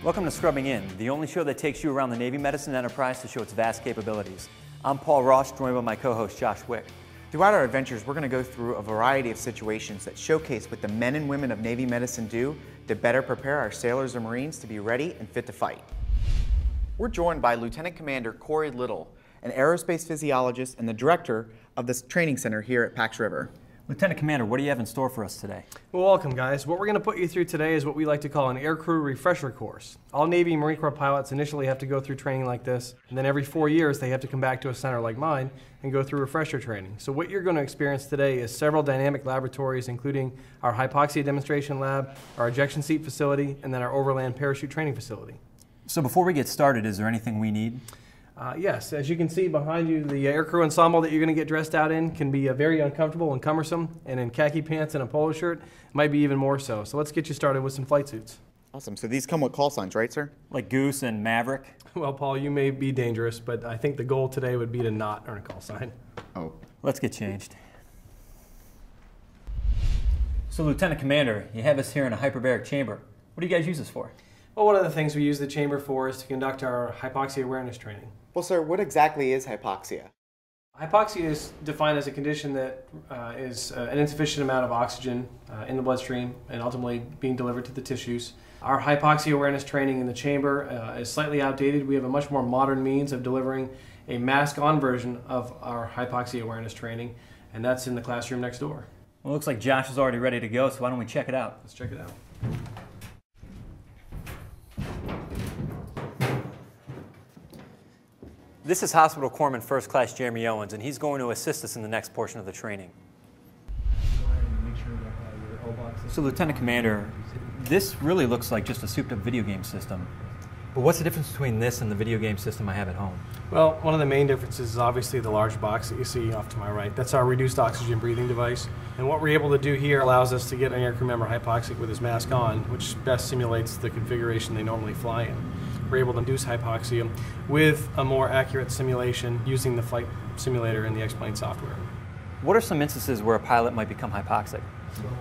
Welcome to Scrubbing In, the only show that takes you around the Navy medicine enterprise to show its vast capabilities. I'm Paul Ross, joined by my co-host Josh Wick. Throughout our adventures, we're going to go through a variety of situations that showcase what the men and women of Navy medicine do to better prepare our sailors and Marines to be ready and fit to fight. We're joined by Lieutenant Commander Corey Little, an aerospace physiologist and the director of this training center here at Patuxent River. Lieutenant Commander, what do you have in store for us today? Well, welcome guys. What we're going to put you through today is what we like to call an Aircrew refresher course. All Navy and Marine Corps pilots initially have to go through training like this, and then every 4 years they have to come back to a center like mine and go through refresher training. So what you're going to experience today is several dynamic laboratories, including our hypoxia demonstration lab, our ejection seat facility, and then our overland parachute training facility. So before we get started, is there anything we need? Yes, as you can see behind you, the aircrew ensemble that you're going to get dressed out in can be very uncomfortable and cumbersome, and in khaki pants and a polo shirt, it might be even more so. So let's get you started with some flight suits. Awesome. So these come with call signs, right, sir? Like Goose and Maverick? Well, Paul, you may be dangerous, but I think the goal today would be to not earn a call sign. Oh. Let's get changed. So Lieutenant Commander, you have us here in a hyperbaric chamber. What do you guys use this for? Well, one of the things we use the chamber for is to conduct our hypoxia awareness training. Well, sir, what exactly is hypoxia? Hypoxia is defined as a condition that is an insufficient amount of oxygen in the bloodstream and ultimately being delivered to the tissues. Our hypoxia awareness training in the chamber is slightly outdated. We have a much more modern means of delivering a mask-on version of our hypoxia awareness training, and that's in the classroom next door. Well, it looks like Josh is already ready to go, so why don't we check it out? Let's check it out. This is Hospital Corpsman First Class Jeremy Owens, and he's going to assist us in the next portion of the training. So Lieutenant Commander, this really looks like just a souped up video game system. But what's the difference between this and the video game system I have at home? Well, one of the main differences is obviously the large box that you see off to my right. That's our reduced oxygen breathing device. And what we're able to do here allows us to get an aircrew member hypoxic with his mask on, which best simulates the configuration they normally fly in. We're able to induce hypoxia with a more accurate simulation using the flight simulator and the X-Plane software. What are some instances where a pilot might become hypoxic?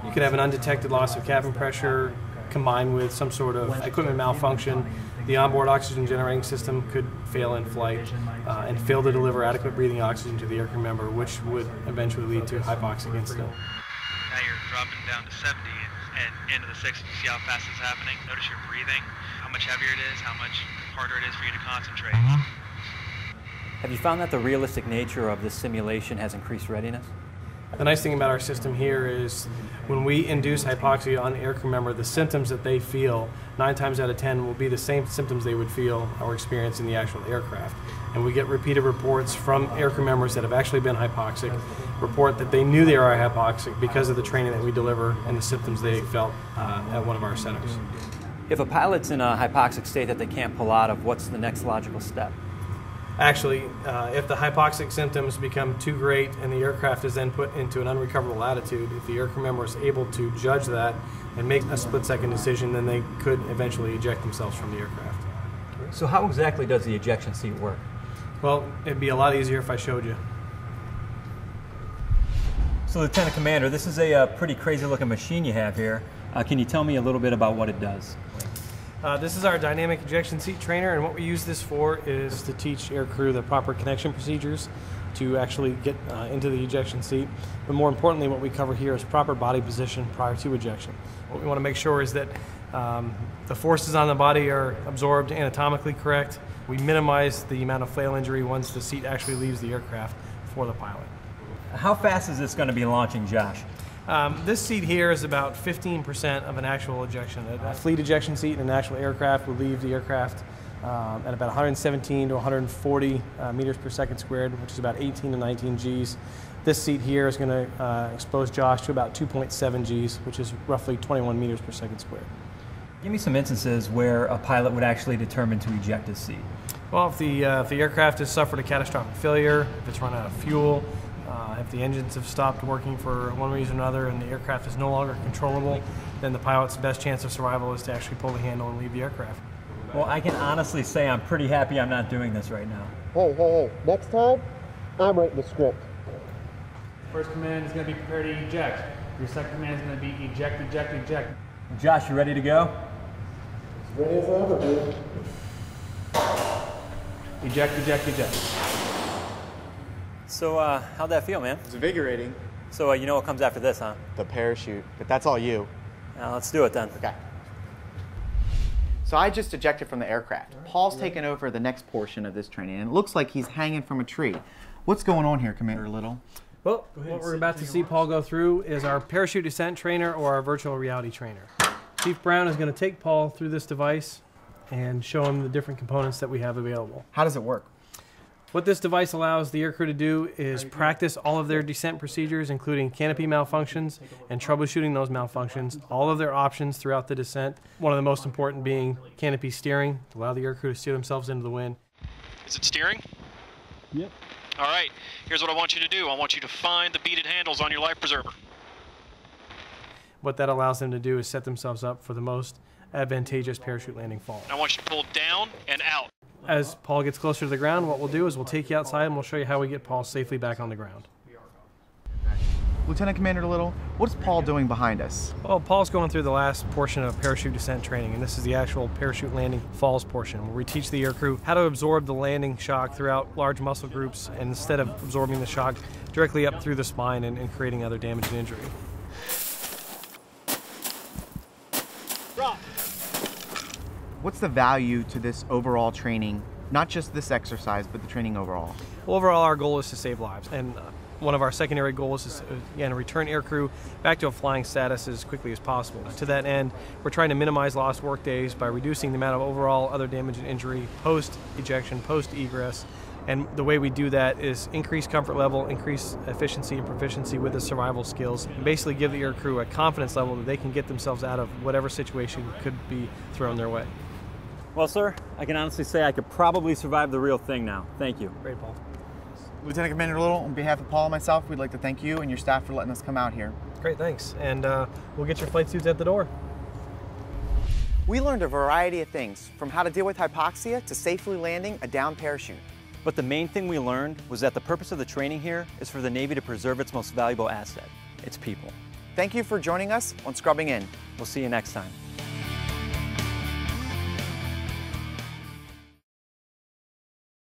You could have an undetected loss of cabin pressure combined with some sort of equipment malfunction. The onboard oxygen generating system could fail in flight and fail to deliver adequate breathing oxygen to the aircrew member, which would eventually lead to a hypoxic incident. Now you're dropping down to 70 and into the 60s. You see how fast it's happening? Notice your breathing, how much heavier it is, how much harder it is for you to concentrate. Have you found that the realistic nature of this simulation has increased readiness? The nice thing about our system here is when we induce hypoxia on the aircrew member, the symptoms that they feel 9 times out of 10 will be the same symptoms they would feel or experience in the actual aircraft. And we get repeated reports from aircrew members that have actually been hypoxic, report that they knew they were hypoxic because of the training that we deliver and the symptoms they felt at one of our centers. If a pilot's in a hypoxic state that they can't pull out of, what's the next logical step? Actually, if the hypoxic symptoms become too great and the aircraft is then put into an unrecoverable attitude, if the aircrew member is able to judge that and make a split-second decision, then they could eventually eject themselves from the aircraft. So how exactly does the ejection seat work? Well, it'd be a lot easier if I showed you. So Lieutenant Commander, this is a pretty crazy looking machine you have here. Can you tell me a little bit about what it does? This is our dynamic ejection seat trainer, and what we use this for is to teach aircrew the proper connection procedures to actually get into the ejection seat. But more importantly, what we cover here is proper body position prior to ejection. What we want to make sure is that the forces on the body are absorbed anatomically correct. We minimize the amount of flail injury once the seat actually leaves the aircraft for the pilot. How fast is this going to be launching, Josh? This seat here is about 15% of an actual ejection. A fleet ejection seat in an actual aircraft would leave the aircraft at about 117 to 140 meters per second squared, which is about 18 to 19 Gs. This seat here is going to expose Josh to about 2.7 Gs, which is roughly 21 meters per second squared. Give me some instances where a pilot would actually determine to eject his seat. Well, if the aircraft has suffered a catastrophic failure, if it's run out of fuel, if the engines have stopped working for one reason or another and the aircraft is no longer controllable, then the pilot's best chance of survival is to actually pull the handle and leave the aircraft. Well, I can honestly say I'm pretty happy I'm not doing this right now. Hey, next time, I'm writing the script. First command is going to be prepare to eject. Your second command is going to be eject, eject, eject. Josh, you ready to go? Ready as ever, dude. Eject, eject, eject. So, how'd that feel, man? It's invigorating. So, you know what comes after this, huh? The parachute, but that's all you. Now, let's do it then. Okay. So I just ejected from the aircraft. Paul's taken over the next portion of this training, and it looks like he's hanging from a tree. What's going on here, Commander Little? Well, what we're about to see Paul go through is our parachute descent trainer or our virtual reality trainer. Chief Brown is going to take Paul through this device and show him the different components that we have available. How does it work? What this device allows the aircrew to do is practice all of their descent procedures, including canopy malfunctions and troubleshooting those malfunctions, all of their options throughout the descent. One of the most important being canopy steering, to allow the aircrew to steer themselves into the wind. Is it steering? Yep. All right, here's what I want you to do. I want you to find the beaded handles on your life preserver. What that allows them to do is set themselves up for the most advantageous parachute landing fall. I want you to pull down and out. As Paul gets closer to the ground, what we'll do is we'll take you outside and we'll show you how we get Paul safely back on the ground. Lieutenant Commander Little, what's Paul doing behind us? Well, Paul's going through the last portion of parachute descent training, and this is the actual parachute landing falls portion, where we teach the aircrew how to absorb the landing shock throughout large muscle groups, and instead of absorbing the shock directly up through the spine and creating other damage and injury. What's the value to this overall training? Not just this exercise, but the training overall. Well, overall, our goal is to save lives, and one of our secondary goals is, again, return aircrew back to a flying status as quickly as possible. To that end, we're trying to minimize lost work days by reducing the amount of overall other damage and injury post-ejection, post-egress, and the way we do that is increase comfort level, increase efficiency and proficiency with the survival skills, and basically give the aircrew a confidence level that they can get themselves out of whatever situation could be thrown their way. Well, sir, I can honestly say I could probably survive the real thing now. Thank you. Great, Paul. Lieutenant Commander Little, on behalf of Paul and myself, we'd like to thank you and your staff for letting us come out here. Great, thanks. And we'll get your flight suits at the door. We learned a variety of things, from how to deal with hypoxia to safely landing a down parachute. But the main thing we learned was that the purpose of the training here is for the Navy to preserve its most valuable asset, its people. Thank you for joining us on Scrubbing In. We'll see you next time.